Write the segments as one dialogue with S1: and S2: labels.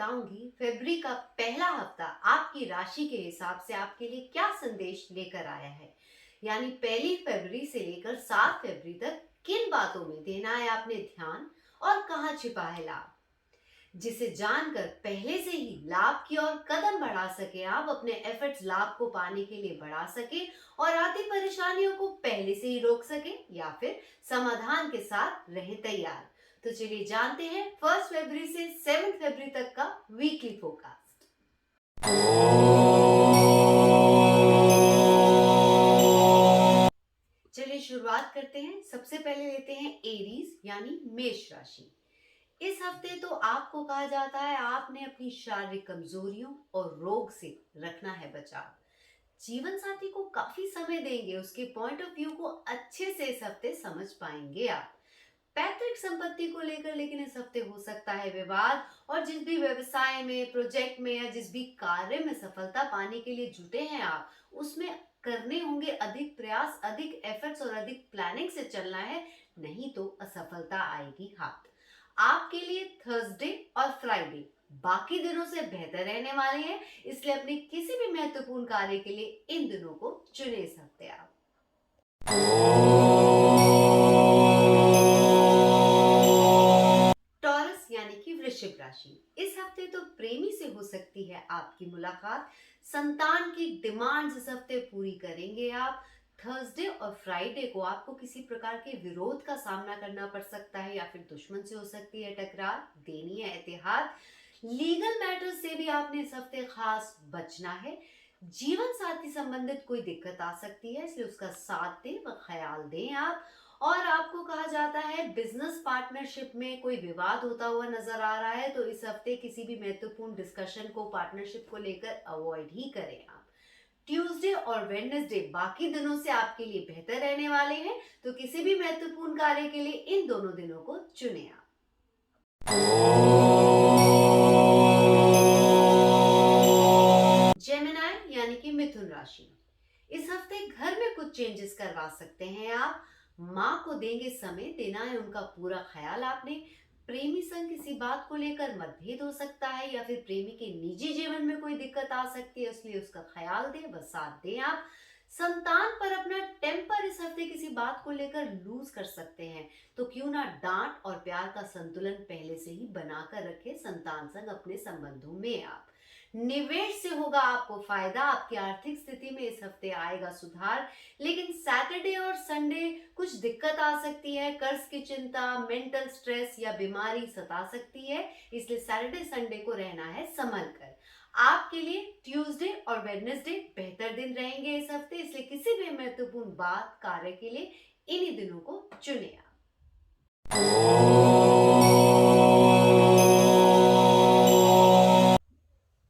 S1: बताऊंगी फरवरी का पहला हफ्ता आपकी राशि के हिसाब से आपके लिए क्या संदेश लेकर आया है। यानी पहली फरवरी से लेकर 7 फरवरी तक किन बातों में देना है आपने ध्यान और कहाँ छिपा है लाभ, जिसे जानकर पहले से ही लाभ की ओर कदम बढ़ा सके, आप अपने एफर्ट्स लाभ को पाने के लिए बढ़ा सके और आती परेशानियों को पहले से ही रोक सके या फिर समाधान के साथ रहे तैयार। तो चलिए जानते हैं 1 फरवरी से 7 फरवरी तक का वीकली फोरकास्ट। चलिए शुरुआत करते हैं। सबसे पहले लेते हैं एरीज यानी मेष राशि। इस हफ्ते तो आपको कहा जाता है आपने अपनी शारीरिक कमजोरियों और रोग से रखना है बचाव। जीवन साथी को काफी समय देंगे, उसके पॉइंट ऑफ व्यू को अच्छे से इस हफ्ते समझ पाएंगे आप। पैतृक संपत्ति को लेकर लेकिन इस हफ्ते हो सकता है विवाद, और जिस भी व्यवसाय में, प्रोजेक्ट में या जिस भी कार्य में सफलता पाने के लिए जुटे हैं आप, उसमें करने होंगे अधिक प्रयास, अधिक एफर्ट्स और अधिक प्लानिंग से चलना है, नहीं तो असफलता आएगी हाथ। आपके लिए थर्सडे और फ्राइडे बाकी दिनों से बेहतर रहने वाले हैं, इसलिए अपने किसी भी महत्वपूर्ण कार्य के लिए इन दिनों को चुने सकते आप। टॉरस यानी कि वृश्चिक राशि। इस हफ्ते तो प्रेमी से हो सकती है आपकी मुलाकात। संतान की डिमांड्स इस हफ्ते पूरी करेंगे आप। थर्सडे और फ्राइडे को आपको किसी प्रकार के विरोध का सामना करना पड़ सकता है या फिर दुश्मन से हो सकती है टकरार, देनी है एहतियात। लीगल मैटर्स से भी आपने इस हफ्ते खास बचना है। जीवन साथी संबंधित कोई दिक्कत आ सकती है, इसलिए उसका साथ दें व ख्याल दें आप। और आपको कहा जाता है बिजनेस पार्टनरशिप में कोई विवाद होता हुआ नजर आ रहा है, तो इस हफ्ते किसी भी महत्वपूर्ण डिस्कशन को, पार्टनरशिप को लेकर अवॉइड ही करें आप। ट्यूसडे और वेडनेसडे बाकी दिनों से आपके लिए बेहतर रहने वाले हैं, तो किसी भी महत्वपूर्ण कार्य के लिए इन दोनों दिनों को चुने आप। जेमिनाई यानी कि मिथुन राशि। इस हफ्ते घर में कुछ चेंजेस करवा सकते हैं आप। माँ को देंगे समय, देना है उनका पूरा ख्याल आपने। प्रेमी संग किसी बात को लेकर मतभेद हो सकता है या फिर प्रेमी के निजी जीवन में कोई दिक्कत आ सकती है, इसलिए उसका ख्याल दें व साथ दें आप। संतान पर अपना टेम्पर इस हफ्ते किसी बात को लेकर लूज कर सकते हैं, तो क्यों ना डांट और प्यार का संतुलन पहले से ही बनाकर रखे संतान संग अपने संबंधों में आप। निवेश से होगा आपको फायदा, आपकी आर्थिक स्थिति में इस हफ्ते आएगा सुधार। लेकिन सैटरडे और संडे कुछ दिक्कत आ सकती है, कर्ज की चिंता, मेंटल स्ट्रेस या बीमारी सता सकती है, इसलिए सैटरडे संडे को रहना है संभल कर। आपके लिए ट्यूसडे और वेडनेसडे बेहतर दिन रहेंगे इस हफ्ते, इसलिए किसी भी महत्वपूर्ण बात, कार्य के लिए इन्हीं दिनों को चुने आप।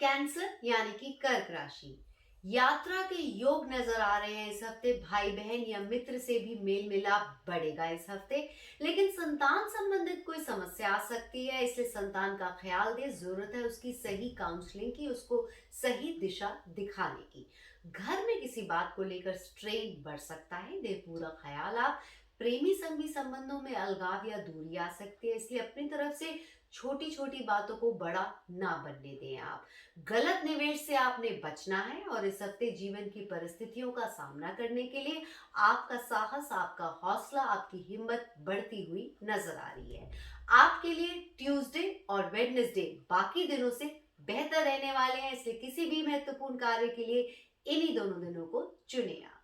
S1: कैंसर यानी कि कर्क राशि। यात्रा के योग नजर आ रहे हैं इस हफ्ते। भाई बहन या मित्र से भी मेल मिलाप बढ़ेगा इस हफ्ते, लेकिन संतान संबंधित कोई समस्या आ सकती है, इसलिए संतान का ख्याल दे। जरूरत है उसकी सही काउंसलिंग की, उसको सही दिशा दिखाने की। घर में किसी बात को लेकर स्ट्रेन बढ़ सकता है, दे पूरा ख्याल आप। प्रेमी संगी संबंधों में अलगाव या दूरी आ सकती है, इसलिए अपनी तरफ से छोटी छोटी बातों को बड़ा ना बनने दें आप। गलत निवेश से आपने बचना है और इस हफ्ते जीवन की परिस्थितियों का सामना करने के लिए आपका साहस, आपका हौसला, आपकी हिम्मत बढ़ती हुई नजर आ रही है। आपके लिए ट्यूसडे और वेडनेसडे बाकी दिनों से बेहतर रहने वाले हैं, इसलिए किसी भी महत्वपूर्ण कार्य के लिए इन्हीं दोनों दिनों को चुने आप।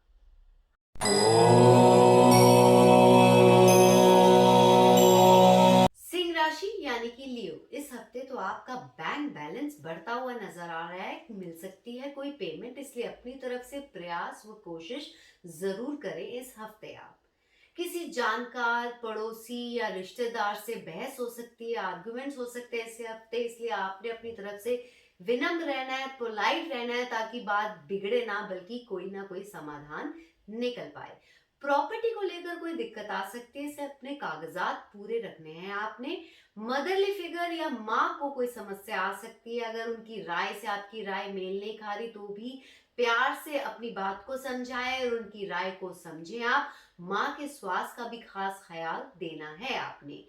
S1: सिंह राशि यानी कि लियो। इस हफ्ते तो आपका बैंक बैलेंस बढ़ता हुआ नजर आ रहा है, मिल सकती है कोई पेमेंट, इसलिए अपनी तरफ से प्रयास व कोशिश जरूर करें इस हफ्ते आप। किसी जानकार, पड़ोसी या रिश्तेदार से बहस हो सकती है, आर्गुमेंट्स हो सकते हैं इस हफ्ते, इसलिए आपने अपनी तरफ से विनम्र रहना है, पोलाइट रहना है, ताकि बात बिगड़े ना बल्कि कोई ना कोई समाधान निकल पाए। प्रॉपर्टी को लेकर कोई दिक्कत आ सकती है, इसे अपने कागजात पूरे रखने हैं आपने। मदरली फिगर या माँ को कोई समस्या आ सकती है, अगर उनकी राय से आपकी राय मेल नहीं खा रही तो भी प्यार से अपनी बात को समझाएं और उनकी राय को समझें आप। माँ के स्वास्थ्य का भी खास ख्याल देना है आपने।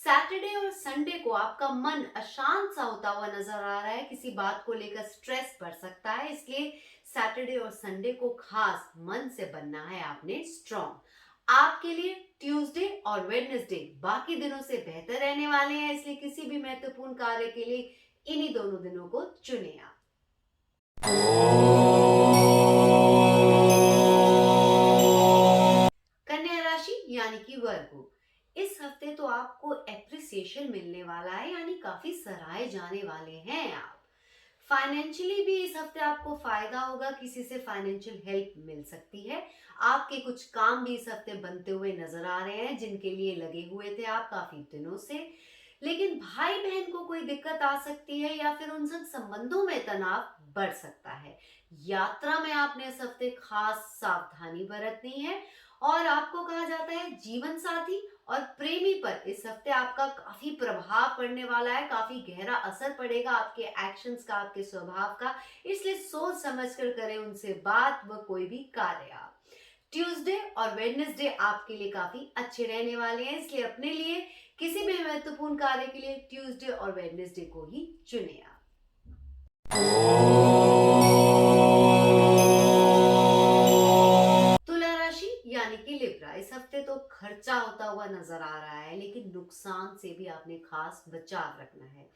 S1: सैटरडे और संडे को आपका मन अशांत सा होता हुआ नजर आ रहा है, किसी बात को लेकर स्ट्रेस बढ़ सकता है, इसलिए सैटरडे और संडे को खास मन से बनना है आपने स्ट्रॉन्ग। आपके लिए ट्यूसडे और वेडनेसडे बाकी दिनों से बेहतर रहने वाले हैं, इसलिए किसी भी महत्वपूर्ण कार्य के लिए इन्हीं दोनों दिनों को चुने आप। कन्या राशि यानी कि वर्गो, इस हफ्ते तो आपको एप्रिसिएशन मिलने वाला है, यानी काफी सराहे जाने वाले हैं आप। फाइनेंशियली भी इस हफ्ते आपको फायदा होगा, किसी से फाइनेंशियल हेल्प मिल सकती है। आपके कुछ काम भी इस हफ्ते बनते हुए नजर आ रहे हैं, जिनके लिए लगे हुए थे आप काफी दिनों से। लेकिन भाई बहन को कोई दिक्कत आ सकती है या फिर उन संग संबंधों में तनाव बढ़ सकता है। यात्रा में आपने इस हफ्ते खास सावधानी बरतनी है। और आपको कहा जाता है जीवन साथी और प्रेमी पर इस हफ्ते आपका काफी प्रभाव पड़ने वाला है, काफी गहरा असर पड़ेगा आपके एक्शंस का, आपके स्वभाव का। इसलिए सोच समझ कर करें उनसे बात व कोई भी कार्य आप। ट्यूसडे और वेडनेसडे आपके लिए काफी अच्छे रहने वाले हैं, इसलिए अपने लिए किसी भी महत्वपूर्ण कार्य के लिए ट्यूसडे और वेडनेसडे को ही चुने आप। तुला राशि यानी कि लिब्रा, इस हफ्ते तो खर्चा होता हुआ नजर आ रहा है, लेकिन नुकसान से भी आपने खास बचाव रखना है।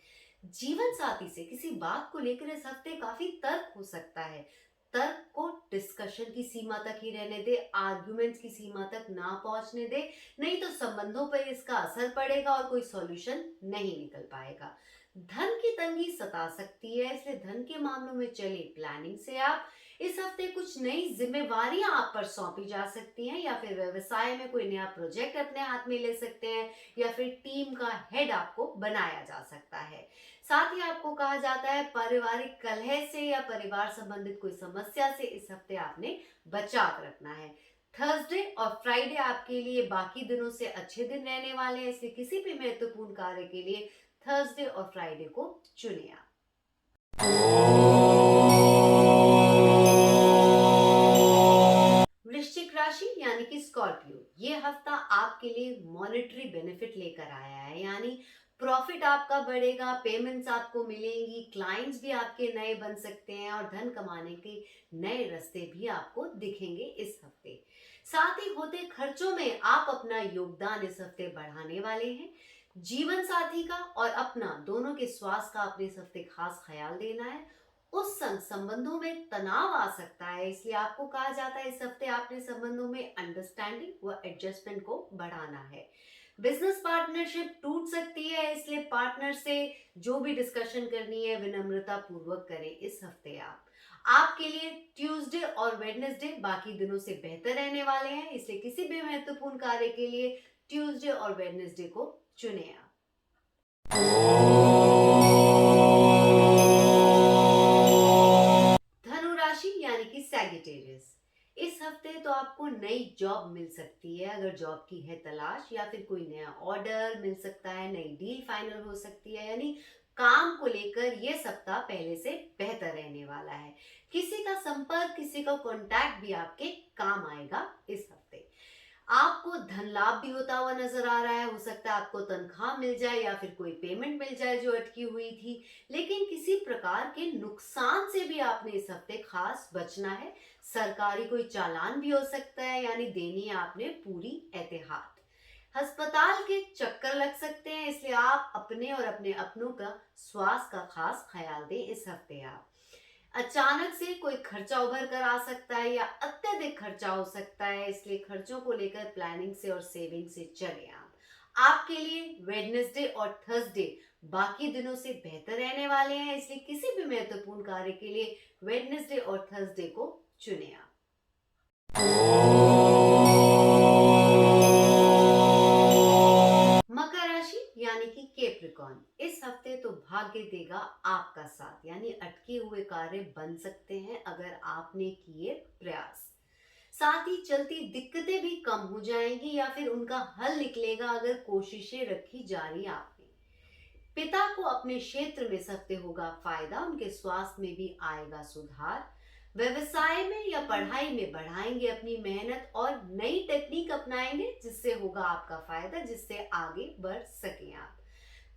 S1: जीवन साथी से किसी बात को लेकर इस हफ्ते काफी तर्क हो सकता है। तर्क को डिस्कशन की सीमा तक ही रहने दे, आर्गुमेंट्स की सीमा तक ना पहुंचने दे, नहीं तो संबंधों पर इसका असर पड़ेगा और कोई सॉल्यूशन नहीं निकल पाएगा। धन की तंगी सता सकती है, इसलिए धन के मामलों में चले प्लानिंग से आप। इस हफ्ते कुछ नई जिम्मेवारियां आप पर सौंपी जा सकती हैं, या फिर व्यवसाय में कोई नया प्रोजेक्ट अपने हाथ में ले सकते हैं, या फिर टीम का हेड आपको बनाया जा सकता है। साथ ही आपको कहा जाता है पारिवारिक कलह से या परिवार संबंधित कोई समस्या से इस हफ्ते आपने बचाव रखना है। थर्सडे और फ्राइडे आपके लिए बाकी दिनों से अच्छे दिन रहने वाले हैं, इसलिए किसी भी महत्वपूर्ण कार्य के लिए थर्सडे और फ्राइडे को चुने आप। वृश्चिक राशि यानी कि स्कॉर्पियो, ये हफ्ता आपके लिए मॉनेटरी बेनिफिट लेकर आया है, यानी प्रॉफिट आपका बढ़ेगा, पेमेंट्स आपको मिलेंगी, क्लाइंट्स भी आपके नए बन सकते हैं और धन कमाने के नए रास्ते भी आपको दिखेंगे इस हफ्ते। साथ ही होते खर्चों में आप अपना योगदान इस हफ्ते बढ़ाने वाले हैं। जीवन साथी का और अपना दोनों के स्वास्थ्य का अपने इस हफ्ते खास ख्याल देना है। उस संग संबंधों में तनाव आ सकता है, इसलिए आपको कहा जाता है इस हफ्ते आपने संबंधों में अंडरस्टैंडिंग व एडजस्टमेंट को बढ़ाना है। बिजनेस पार्टनरशिप टूट सकती है, इसलिए पार्टनर से जो भी डिस्कशन करनी है विनम्रता पूर्वक करें इस हफ्ते आप। आपके लिए ट्यूसडे और वेडनेसडे बाकी दिनों से बेहतर रहने वाले हैं, इसलिए किसी भी महत्वपूर्ण कार्य के लिए ट्यूसडे और वेडनेसडे को चुने आप। धनु राशि यानी कि सैजिटेरियस, इस हफ्ते तो आपको नई जॉब मिल सकती है, अगर जॉब की है तलाश, या फिर कोई नया ऑर्डर मिल सकता है, नई डील फाइनल हो सकती है, यानी काम को लेकर ये सप्ताह पहले से बेहतर रहने वाला है। किसी का संपर्क, किसी का कांटेक्ट भी आपके काम आएगा इस हफ्ते। आपको धन लाभ भी होता हुआ नजर आ रहा है, हो सकता है आपको तनख्वाह मिल जाए या फिर कोई पेमेंट मिल जाए जो अटकी हुई थी। लेकिन किसी प्रकार के नुकसान से भी आपने इस हफ्ते खास बचना है। सरकारी कोई चालान भी हो सकता है, यानी देनी है आपने पूरी एहतियात। अस्पताल के चक्कर लग सकते हैं, इसलिए आप अपने और अपने अपनों का स्वास्थ्य का खास ख्याल दें इस हफ्ते आप। अचानक से कोई खर्चा उभर कर आ सकता है या अत्यधिक खर्चा हो सकता है, इसलिए खर्चों को लेकर प्लानिंग से और सेविंग से चले आप। आपके लिए वेडनेसडे और थर्सडे बाकी दिनों से बेहतर रहने वाले हैं, इसलिए किसी भी महत्वपूर्ण कार्य के लिए वेडनेसडे और थर्सडे को चुने आप। मकर राशि यानी कि कैप्रिकॉर्न, इस हफ्ते तो भाग्य देगा आपका साथ, यानी अटके हुए कार्य बन सकते हैं अगर आपने किए प्रयास। साथ ही चलती दिक्कतें भी कम हो जाएंगी या फिर उनका हल निकलेगा अगर कोशिशें रखी जा रही आपने। पिता को अपने क्षेत्र में इस हफ्ते होगा फायदा, उनके स्वास्थ्य में भी आएगा सुधार। व्यवसाय में या पढ़ाई में बढ़ाएंगे अपनी मेहनत और नई टेक्निक अपनाएंगे जिससे होगा आपका फायदा, जिससे आगे बढ़ सकें आप।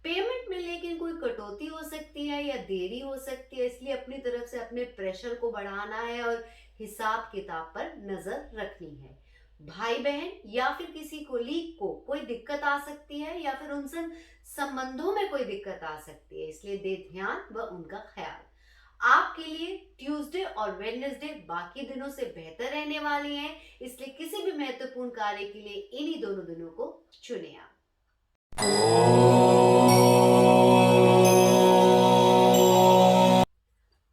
S1: पेमेंट में लेकिन कोई कटौती हो सकती है या देरी हो सकती है, इसलिए अपनी तरफ से अपने प्रेशर को बढ़ाना है और हिसाब किताब पर नजर रखनी है। भाई बहन या फिर किसी कोलीग को कोई दिक्कत आ सकती है या फिर उनसे संबंधों में कोई दिक्कत आ सकती है, इसलिए दे ध्यान व उनका ख्याल। आपके लिए ट्यूसडे और वेडनेसडे बाकी दिनों से बेहतर रहने वाली हैं, इसलिए किसी भी महत्वपूर्ण कार्य के लिए इन्हीं दोनों दिनों को चुने आप।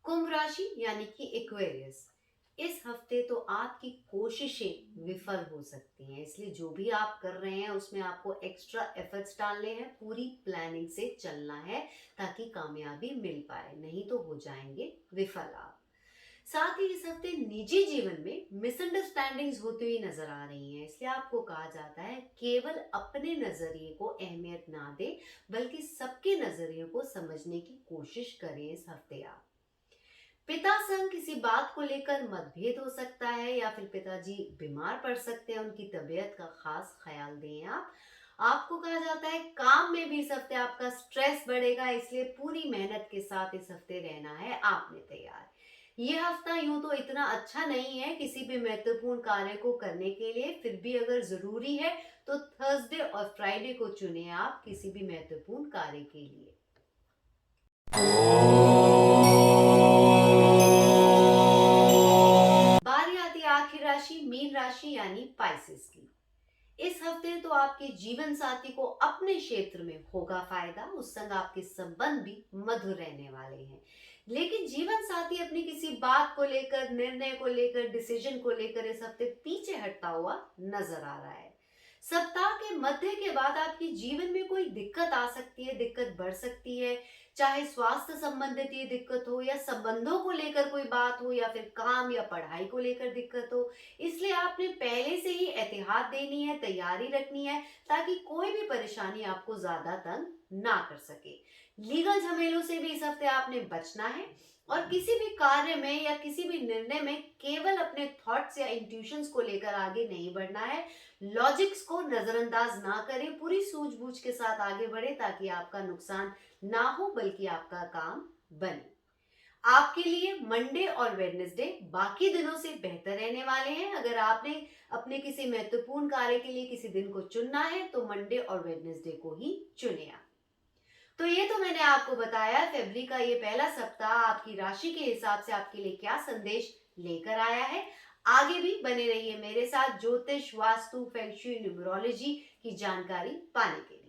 S1: कुंभ राशि यानी कि एक्वेरियस, इस हफ्ते तो आपकी कोशिशें विफल हो सकती हैं, इसलिए जो भी आप कर रहे हैं उसमें आपको एक्स्ट्रा एफर्ट्स डालने हैं, पूरी प्लानिंग से चलना है ताकि कामयाबी मिल पाए, नहीं तो हो जाएंगे विफल आप। साथ ही इस हफ्ते निजी जीवन में मिसअंडरस्टैंडिंग्स होती हुई नजर आ रही हैं, इसलिए आपको कहा जाता है केवल अपने नजरिए को अहमियत ना दे, बल्कि सबके नजरिए को समझने की कोशिश करें इस हफ्ते आप। पिता संग किसी बात को लेकर मतभेद हो सकता है या फिर पिताजी बीमार पड़ सकते हैं, उनकी तबीयत का खास ख्याल दें आप। आपको कहा जाता है काम में भी इस हफ्ते आपका स्ट्रेस बढ़ेगा, इसलिए पूरी मेहनत के साथ इस हफ्ते रहना है आपने तैयार। ये हफ्ता यूं तो इतना अच्छा नहीं है किसी भी महत्वपूर्ण कार्य को करने के लिए, फिर भी अगर जरूरी है तो थर्सडे और फ्राइडे को चुने आप किसी भी महत्वपूर्ण कार्य के लिए। बारी आती है आखिरी राशि मीन राशि यानी पाइसेस की। इस हफ्ते तो आपके जीवन साथी को अपने क्षेत्र में होगा फायदा, उस संग आपके संबंध भी मधुर रहने वाले हैं। लेकिन जीवन साथी अपनी किसी बात को लेकर, निर्णय को लेकर, डिसीजन को लेकर इस हफ्ते पीछे हटता हुआ नजर आ रहा है। सप्ताह के मध्य के बाद आपके जीवन में कोई दिक्कत आ सकती है, दिक्कत बढ़ सकती है, चाहे स्वास्थ्य संबंधित ये दिक्कत हो या संबंधों को लेकर कोई बात हो या फिर काम या पढ़ाई को लेकर दिक्कत हो। इसलिए आपने पहले से ही एहतियात देनी है, तैयारी रखनी है ताकि कोई भी परेशानी आपको ज्यादा तंग ना कर सके। लीगल झमेलों से भी इस हफ्ते आपने बचना है और किसी भी कार्य में या किसी भी निर्णय में केवल अपने थॉट्स या इंट्यूशंस को लेकर आगे नहीं बढ़ना है। लॉजिक्स को नजरअंदाज ना करें, पूरी सूझबूझ के साथ आगे बढ़े ताकि आपका नुकसान ना हो बल्कि आपका काम बने। आपके लिए मंडे और वेडनेसडे बाकी दिनों से बेहतर रहने वाले हैं। अगर आपने अपने किसी महत्वपूर्ण कार्य के लिए किसी दिन को चुनना है तो मंडे और वेडनेसडे को ही चुने आप। तो ये तो मैंने आपको बताया फरवरी का ये पहला सप्ताह आपकी राशि के हिसाब से आपके लिए क्या संदेश लेकर आया है। आगे भी बने रहिए मेरे साथ ज्योतिष, वास्तु, फेंगशुई, न्यूमरोलॉजी की जानकारी पाने के लिए।